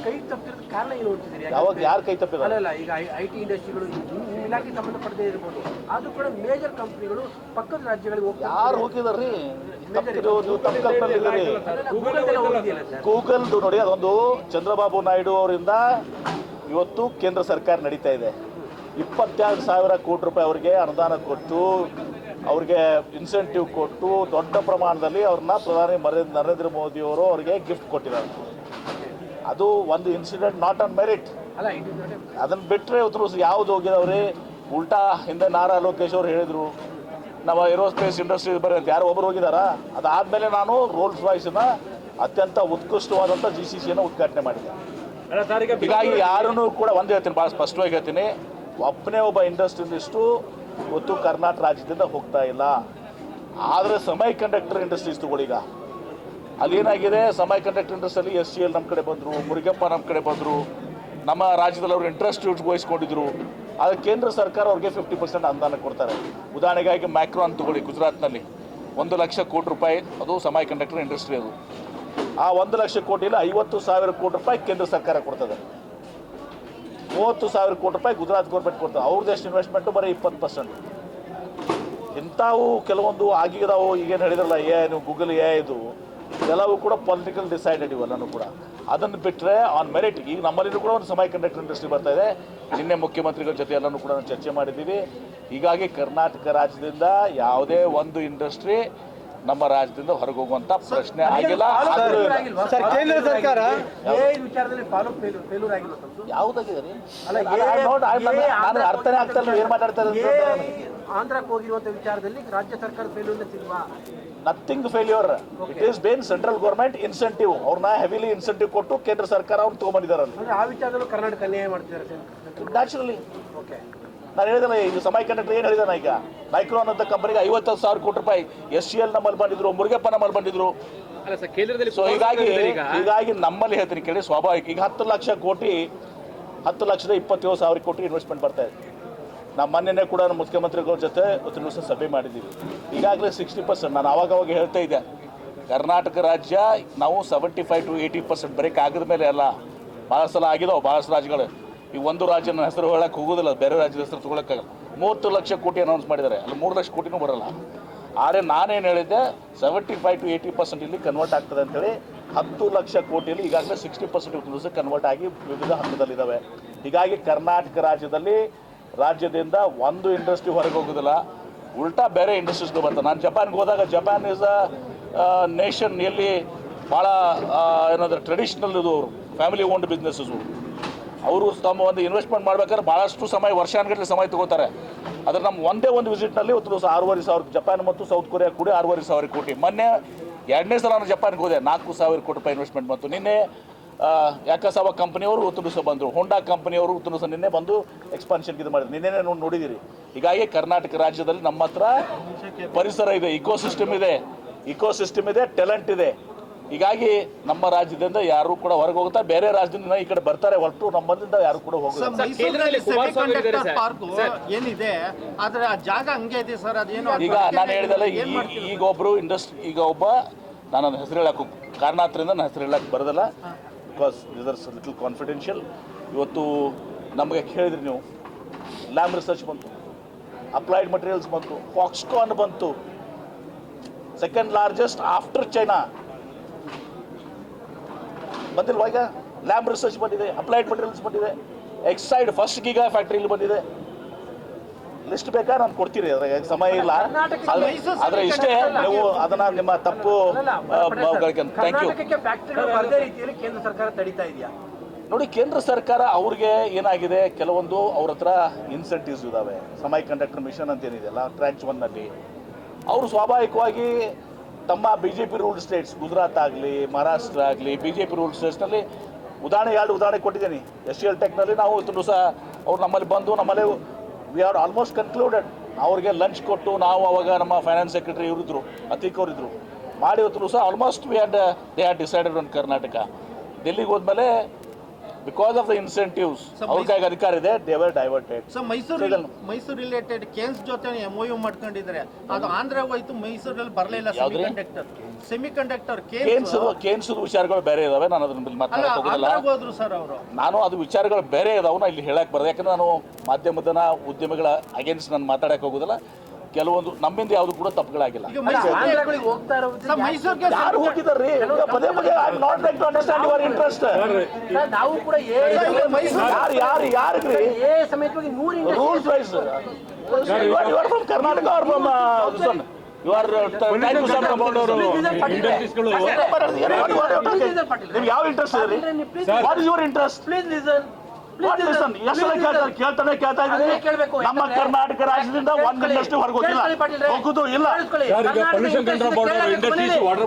ಕೈ ತಪ್ಪಿರೋದು ಕಾರಣ ಏನು ಅಂತಿದ್ದೀರಿ? ಯಾವಾಗ ಯಾರು ಕೈ ತಪ್ಪಿದ್ದಾರೆ? ಅಲ್ಲ ಈಗ ಐಟಿ ಇಂಡಸ್ಟ್ರಿಗಳು ಇಲಾಖೆ ಸಂಬಂಧಪಡದೇ ಇರ್ಬೋದು, ಅದು ಕೂಡ ಮೇಜರ್ ಕಂಪ್ನಿಗಳು ಪಕ್ಕದ ರಾಜ್ಯಗಳಿಗೆ ಯಾರು ಹೋಗಿದಾರ್ರಿ? ಗೂಗಲ್ದು ನೋಡಿ, ಅದೊಂದು ಚಂದ್ರಬಾಬು ನಾಯ್ಡು ಅವರಿಂದ ಇವತ್ತು ಕೇಂದ್ರ ಸರ್ಕಾರ ನಡೀತಾ ಇದೆ. 22,000 ಕೋಟಿ ರೂಪಾಯಿ ಅವರಿಗೆ ಅನುದಾನ ಕೊಟ್ಟು, ಅವ್ರಿಗೆ ಇನ್ಸೆಂಟಿವ್ ಕೊಟ್ಟು ದೊಡ್ಡ ಪ್ರಮಾಣದಲ್ಲಿ ಅವ್ರನ್ನ ಪ್ರಧಾನಿ ನರೇಂದ್ರ ಮೋದಿಯವರು ಅವರಿಗೆ ಗಿಫ್ಟ್ ಕೊಟ್ಟಿದ್ದಾರೆ. ಅದು ಒಂದು ಇನ್ಸಿಡೆಂಟ್, ನಾಟ್ ಆನ್ ಮೆರಿಟ್. ಅದನ್ನು ಬಿಟ್ಟರೆ ಇವತ್ತು ಯಾವುದು ಹೋಗಿದವ್ರಿ? ಉಲ್ಟಾ ಹಿಂದೆ ನಾರಾ ಲೋಕೇಶ್ ಅವರು ಹೇಳಿದರು ನಮ್ಮ ಏರೋಸ್ಪೇಸ್ ಇಂಡಸ್ಟ್ರಿ ಬರೀ ಯಾರು ಒಬ್ಬರು ಹೋಗಿದಾರಾ? ಅದಾದಮೇಲೆ ನಾನು ರೋಲ್ಸ್ ರಾಯ್ಸ್ನ ಅತ್ಯಂತ ಉತ್ಕೃಷ್ಟವಾದಂಥ GCCಯನ್ನು ಉದ್ಘಾಟನೆ ಮಾಡಿದೆ. ಹೀಗಾಗಿ ಯಾರನ್ನೂ ಕೂಡ ಒಂದು ಹೇಳ್ತೀನಿ, ಭಾಳ ಸ್ಪಷ್ಟವಾಗಿ ಹೇಳ್ತೀನಿ, ಒಬ್ಬನೇ ಒಬ್ಬ ಇಂಡಸ್ಟ್ರಿಯಲಿಸ್ಟು ಇವತ್ತು ಕರ್ನಾಟಕ ರಾಜ್ಯದಿಂದ ಹೋಗ್ತಾ ಇಲ್ಲ. ಆದರೆ ಸಮೈ ಕಂಡಕ್ಟರ್ ಇಂಡಸ್ಟ್ರೀಸ್ ತಗೊಳ್ಳೀಗ, ಅಲ್ಲಿ ಏನಾಗಿದೆ, ಸಮೈ ಕಂಡಕ್ಟರ್ ಇಂಡಸ್ಟ್ರಿಯಲ್ಲಿ SCL ನಮ್ಮ ಕಡೆ ಬಂದರು, ಮುರುಗಪ್ಪ ನಮ್ಮ ಕಡೆ ಬಂದರು, ನಮ್ಮ ರಾಜ್ಯದಲ್ಲಿ ಅವರು ಇಂಟ್ರೆಸ್ಟ್ ವಹಿಸ್ಕೊಂಡಿದ್ರು. ಆದರೆ ಕೇಂದ್ರ ಸರ್ಕಾರ ಅವ್ರಿಗೆ 50% ಅನುದಾನ ಕೊಡ್ತಾರೆ. ಉದಾಹರಣೆಗಾಗಿ ಮ್ಯಾಕ್ರೋನ್ ತಗೊಳ್ಳಿ, ಗುಜರಾತ್ನಲ್ಲಿ 1 ಲಕ್ಷ ಕೋಟಿ ರೂಪಾಯಿ ಅದು ಸಮೈ ಕಂಡಕ್ಟರ್ ಇಂಡಸ್ಟ್ರಿ. ಅದು ಆ 1 ಲಕ್ಷ ಕೋಟಿಯಲ್ಲಿ 50,000 ಕೋಟಿ ರೂಪಾಯಿ ಕೇಂದ್ರ ಸರ್ಕಾರ ಕೊಡ್ತದೆ, 30,000 ಕೋಟಿ ರೂಪಾಯಿ ಗುಜರಾತ್ ಗೌರ್ಮೆಂಟ್ ಕೊಡ್ತಾರೆ. ಅವ್ರದ್ದು ಎಷ್ಟು ಇನ್ವೆಸ್ಟ್ಮೆಂಟು? ಬರೀ 20%. ಇಂಥವು ಕೆಲವೊಂದು ಆಗಿದಾವು. ಈಗೇನು ಹೇಳಿದ್ರಲ್ಲ ನೀವು ಗೂಗಲ್ ಇದು ಎಲ್ಲವೂ ಕೂಡ ಪೊಲಿಟಿಕಲ್ ಡಿಸೈಡೆಡ್ ಇವೆಲ್ಲನೂ ಕೂಡ. ಅದನ್ನು ಬಿಟ್ಟರೆ ಆನ್ ಮೆರಿಟ್ ಈಗ ನಮ್ಮಲ್ಲಿನೂ ಕೂಡ ಒಂದು ಸಮೈ ಕಂಡಕ್ಟರ್ ಇಂಡಸ್ಟ್ರಿ ಬರ್ತಾ ಇದೆ. ನಿನ್ನೆ ಮುಖ್ಯಮಂತ್ರಿಗಳ ಜೊತೆ ಎಲ್ಲನೂ ಕೂಡ ಚರ್ಚೆ ಮಾಡಿದ್ದೀವಿ. ಹೀಗಾಗಿ ಕರ್ನಾಟಕ ರಾಜ್ಯದಿಂದ ಯಾವುದೇ ಒಂದು ಇಂಡಸ್ಟ್ರಿ ನಮ್ಮ ರಾಜ್ಯದಿಂದ ಹೊರಗೆ ಹೋಗುವಂತ ಪ್ರಶ್ನೆ ಆಗಿಲ್ಲ. ಕೇಂದ್ರ ಸರ್ಕಾರ ಯಾವುದಾಗಿದೆ ಅರ್ಥನೇ ಆಗ್ತಾ ಇಲ್ಲ ಏನ್ ಮಾತಾಡ್ತಾರೆ. ಆಂಧ್ರಕ್ಕೆ ಹೋಗಿರುವಂತ ವಿಚಾರದಲ್ಲಿ ರಾಜ್ಯ ಸರ್ಕಾರ ಫೇಲ್ಯೂರ್ ಸಿಲ್ವಾ? Nothing failure. It is been central government incentive, ಅವ್ರನ್ನ ಹೆವಿಲಿ ಇನ್ಸೆಂಟಿವ್ ಕೊಟ್ಟು ಕೇಂದ್ರ ಸರ್ಕಾರ ಅವ್ರು ತಗೊಂಡ್ಬಂದಿದ್ದಾರಲ್ಲ. ಆ ವಿಚಾರದಲ್ಲೂ ಕರ್ನಾಟಕ ಅನ್ಯಾಯ ಮಾಡ್ತಿದ್ದಾರೆ ನ್ಯಾಚುರಲಿ. ಓಕೆ, ನಾನು ಹೇಳಿದಲ್ಲ ಈಗ ಸಮೈ ಕಂಡಕ್ಟರ್ ಏನು ಹೇಳಿದಾನ, ಈಗ ಮೈಕ್ರೋನ್ ಅಂತ ಕಂಪನಿಗೆ 50,000 ಕೋಟಿ ರೂಪಾಯಿ SCL ನಮ್ಮಲ್ಲಿ ಬಂದಿದ್ರು, ಮುರುಗಪ್ಪ ನಮ್ಮಲ್ಲಿ ಬಂದಿದ್ರು. ಸೊ ಹೀಗಾಗಿ ನಮ್ಮಲ್ಲಿ ಹೇಳ್ತೀನಿ ಕೇಳಿ, ಸ್ವಾಭಾವಿಕ ಈಗ 10 ಲಕ್ಷ ಕೋಟಿ 10,27,000 ಕೋಟಿ ಇನ್ವೆಸ್ಟ್ಮೆಂಟ್ ಬರ್ತಾ ಇದೆ. ನಮ್ಮ ಮೊನ್ನೆ ಕೂಡ ನಮ್ಮ ಮುಖ್ಯಮಂತ್ರಿಗಳ ಜೊತೆ ಇವತ್ತಿನ ದಿವಸ ಸಭೆ ಮಾಡಿದ್ದೀವಿ. ಈಗಾಗಲೇ 60%. ನಾನು ಅವಾಗವಾಗ ಹೇಳ್ತಾ ಇದ್ದೆ, ಕರ್ನಾಟಕ ರಾಜ್ಯ ನಾವು 75 to 80% ಬ್ರೇಕ್ ಆಗಿದ ಮೇಲೆ ಅಲ್ಲ, ಭಾಳ ಸಲ ಆಗಿದಾವೆ ಭಾಳಷ್ಟು ರಾಜ್ಯಗಳು. ಈ ಒಂದು ರಾಜ್ಯನ ಹೆಸರು ಹೇಳಕ್ಕೆ ಹೋಗೋದಿಲ್ಲ, ಬೇರೆ ರಾಜ್ಯದ ಹೆಸರು ತೊಗೊಳಕ್ಕಾಗಲ್ಲ. 30 ಲಕ್ಷ ಕೋಟಿ ಅನೌನ್ಸ್ ಮಾಡಿದ್ದಾರೆ, ಅಲ್ಲಿ 3 ಲಕ್ಷ ಕೋಟಿನೂ ಬರೋಲ್ಲ. ಆದರೆ ನಾನೇನು ಹೇಳಿದ್ದೆ, 75 to 80% ಇಲ್ಲಿ ಕನ್ವರ್ಟ್ ಆಗ್ತದೆ ಅಂತೇಳಿ. 10 ಲಕ್ಷ ಕೋಟಿಯಲ್ಲಿ ಈಗಾಗಲೇ 60% ದಿವಸ ಕನ್ವರ್ಟ್ ಆಗಿ ವಿವಿಧ ಹಂತದಲ್ಲಿದ್ದಾವೆ. ಹೀಗಾಗಿ ಕರ್ನಾಟಕ ರಾಜ್ಯದಿಂದ ಒಂದು ಇಂಡಸ್ಟ್ರಿ ಹೊರಗೆ ಹೋಗೋದಿಲ್ಲ, ಉಲ್ಟಾ ಬೇರೆ ಇಂಡಸ್ಟ್ರೀಸ್ಗಳು ಬರ್ತಾರೆ. ನಾನು ಜಪಾನ್ಗೆ ಹೋದಾಗ, ಜಪಾನ್ ಈಸ್ ಅ ನೇಷನ್ ಎಲ್ಲಿ ಭಾಳ ಏನಾದರೂ ಟ್ರೆಡಿಷ್ನಲ್ ಇದು, ಅವರು ಫ್ಯಾಮಿಲಿ ಓನ್ಡ್ ಬಿಸ್ನೆಸ್ಸು. ಅವರು ತಮ್ಮ ಒಂದು ಇನ್ವೆಸ್ಟ್ಮೆಂಟ್ ಮಾಡ್ಬೇಕಾದ್ರೆ ಭಾಳಷ್ಟು ಸಮಯ, ವರ್ಷಾನುಗಟ್ಟಲೆ ಸಮಯ ತಗೋತಾರೆ. ಆದರೆ ನಮ್ಮ ಒಂದೇ ಒಂದು ವಿಸಿಟ್ನಲ್ಲಿ ಇವತ್ತು ದಿವಸ 6,500 ಜಪಾನ್ ಮತ್ತು ಸೌತ್ ಕೊರಿಯಾ ಕೂಡಿ 6,500 ಕೋಟಿ. ಮೊನ್ನೆ 2ನೇ ಸಲ ನಾನು ಜಪಾನ್ಗೆ ಹೋದೆ, 4,000 ಕೋಟಿ ರೂಪಾಯಿ ಇನ್ವೆಸ್ಟ್ಮೆಂಟ್ ಬಂತು. ನಿನ್ನೆ ಯಾಕಸಾವ ಕಂಪನಿಯವರು ಇವತ್ತು ದಿವಸ ಬಂದರು, ಹೋಂಡಾ ಕಂಪನಿಯವರು ಇವತ್ತು ದಿವಸ ನಿನ್ನೆ ಬಂದು ಎಕ್ಸ್ಪಾನ್ಷನ್ಗೆ ಇದು ಮಾಡಿದ್ರು. ನಿನ್ನೆ ನೋಡಿದ್ದೀರಿ. ಹೀಗಾಗಿ ಕರ್ನಾಟಕ ರಾಜ್ಯದಲ್ಲಿ ನಮ್ಮ ಹತ್ರ ಪರಿಸರ ಇದೆ, ಇಕೋಸಿಸ್ಟಮ್ ಇದೆ, ಟ್ಯಾಲೆಂಟ್ ಇದೆ. ಹೀಗಾಗಿ ನಮ್ಮ ರಾಜ್ಯದಿಂದ ಯಾರು ಕೂಡ ಹೊರಗೆ ಹೋಗ್ತಾರೆ, ಬೇರೆ ರಾಜ್ಯದಿಂದ ಈ ಕಡೆ ಬರ್ತಾರೆ, ಹೊರಟು ನಮ್ಮಲ್ಲಿಂದ ಯಾರು ಕೂಡ ಹೋಗೋದು. ಈಗ ನಾನು ಹೇಳಿದಲ್ಲ, ಈಗ ಒಬ್ಬರು ಇಂಡಸ್ಟ್ರಿ, ಈಗ ಒಬ್ಬ, ನಾನು ನನ್ನ ಹೆಸರು ಹೇಳಕ್ಕೆ ಕಾರಣಾಂತರದಿಂದ ನನ್ನ ಹೆಸರು ಹೇಳಕ್ಕೆ ಬರೋದಲ್ಲ, because this are little confidential. ಇವತ್ತು ನಮಗೆ ಕೇಳಿದ್ರಿ ನೀವು, ಲ್ಯಾಬ್ ರಿಸರ್ಚ್ ಬಂತು, ಅಪ್ಲೈಡ್ ಮಟೀರಿಯಲ್ಸ್ ಬಂತು, ಫಾಕ್ಸ್ಕಾನ್ ಬಂತು, ಸೆಕೆಂಡ್ ಲಾರ್ಜೆಸ್ಟ್ ಆಫ್ಟರ್ ಚೈನಾ ಬಂದಿಲ್ವಾ? ಈಗ ಲ್ಯಾಬ್ ರಿಸರ್ಚ್ ಬಂದಿದೆ, ಅಪ್ಲೈಡ್ ಮಟೀರಿಯಲ್ಸ್ ಬಂದಿದೆ, ಎಕ್ಸೈಡ್ ಫಸ್ಟ್ ಗೀಗಾ ಫ್ಯಾಕ್ಟ್ರಿಲಿ ಬಂದಿದೆ. ಲಿಸ್ಟ್ ಬೇಕಾ ನಾನು ಕೊಡ್ತೀರಿ, ಅದ್ರಾಗ ಸಮಯ ಇಲ್ಲ. ಆದರೆ ಇಷ್ಟೇ, ನೀವು ಅದನ್ನ ನಿಮ್ಮ ತಪ್ಪು. Thank you. ಕೇಂದ್ರ ಸರ್ಕಾರ ತಡೀತಾ ಇದೆಯಾ ನೋಡಿ, ಕೇಂದ್ರ ಸರ್ಕಾರ ಅವ್ರಿಗೆ ಏನಾಗಿದೆ, ಕೆಲವೊಂದು ಅವ್ರ ಹತ್ರ ಇನ್ಸೆಂಟಿವ್ಸ್ ಇದ್ದಾವೆ. ಸಮೈ ಕಂಡಕ್ಟರ್ ಮಿಷನ್ ಅಂತ ಏನಿದೆಯಲ್ಲ, ಟ್ರ್ಯಾಚ್ 1ನಲ್ಲಿ ಅವರು ಸ್ವಾಭಾವಿಕವಾಗಿ ತಮ್ಮ BJP ರೂಲ್ಡ್ ಸ್ಟೇಟ್ಸ್, ಗುಜರಾತ್ ಆಗಲಿ ಮಹಾರಾಷ್ಟ್ರ ಆಗಲಿ, BJP ರೂಲ್ಡ್ ಸ್ಟೇಟ್ಸ್ನಲ್ಲಿ ಉದಾಹರಣೆ ಕೊಟ್ಟಿದ್ದೀನಿ. SCL ಟೆಕ್ನಲ್ಲಿ ನಾವು ಇವತ್ತು ದಿವಸ ಅವ್ರು ನಮ್ಮಲ್ಲಿ ಬಂದು, ನಮ್ಮಲ್ಲಿ ವಿ ಆರ್ ಆಲ್ಮೋಸ್ಟ್ ಕನ್ಕ್ಲೂಡೆಡ್. ಅವ್ರಿಗೆ ಲಂಚ್ ಕೊಟ್ಟು, ನಾವು ಅವಾಗ ನಮ್ಮ ಫೈನಾನ್ಸ್ ಸೆಕ್ರೆಟರಿ ಇವರಿದ್ದರು, ಅತೀಕ್ ಅವರಿದ್ದರು, ಮಾಡಿ ಇವತ್ತು ದಿವಸ almost they had decided on Karnataka. ಡೆಲ್ಲಿಗೆ ಹೋದ್ಮೇಲೆ ಬಿಕಾಸ್ ಆಫ್ ದ ಇನ್ಸೆಂಟಿವ್ಸ್ ಅವ್ರ ಕೈಗೆ ಅಧಿಕಾರ ಇದೆ, they were diverted. So Mysuru related ಕೇನ್ಸ್ ಜೊತೆ MOU ಮಾಡ್ಕೊಂಡಿದ್ದಾರೆ, ಅದು ಆಂಧ್ರ ಹೋಯ್ತು, ಮೈಸೂರಲ್ಲಿ ಬರಲಿಲ್ಲ. ಸೆಮಿಕಂಡಕ್ಟರ್ ಕೇನ್ಸ್ ವಿಚಾರಗಳು ಬೇರೆ ಇದಾವೆ, ನಾನು ಅದನ್ನ ಮಾತಾಡಕ್ ಹೋಗೋದಿಲ್ಲ. ಹೋದ್ರು ಸರ್ ಅವರು. ನಾನು ಅದು ವಿಚಾರಗಳು ಬೇರೆ ಇದಾವೆ, ಇಲ್ಲಿ ಹೇಳಕ್ ಬರೋದು. ಯಾಕಂದ್ರೆ ನಾನು ಮಾಧ್ಯಮದ ಉದ್ಯಮಿಗಳ ಅಗೇನ್ಸ್ಟ್ ನಾನು ಮಾತಾಡಕ್ ಹೋಗೋದಿಲ್ಲ. ಕೆಲವೊಂದು ನಮ್ಮಿಂದ ಯಾವುದು ಕೂಡ ತಪ್ಪುಗಳಾಗಿಲ್ಲ. ಯಾರು ಹೋಗಿದಾರ್ರಿ ಪದೇ ಪದೇ I am not like to understand your interest. ನಾವು ಕೂಡ ಯಾರು ಸಮೇತವಾಗಿ rules wise you are from Karnataka are from you are train to some about ಇಂಡಸ್ಟ್ರೀಸ್ಗಳು. ನಿಮ್ಗೆ ಯಾವ ಇಂಟ್ರೆಸ್ಟ್ ಇದೆ ರೀ? What is your interest? Please listen. ಕೇಳ್ತಾನೆ ಕೇಳ್ತಾ ಇದ್ದೀನಿ. ನಮ್ಮ ಕರ್ನಾಟಕ ರಾಜ್ಯದಿಂದ ಒಂದು ಇಂಡಸ್ಟ್ರಿ ಹೊರಗೆ ಹೋಗುದು ಇಲ್ಲ. Pollution control board industries water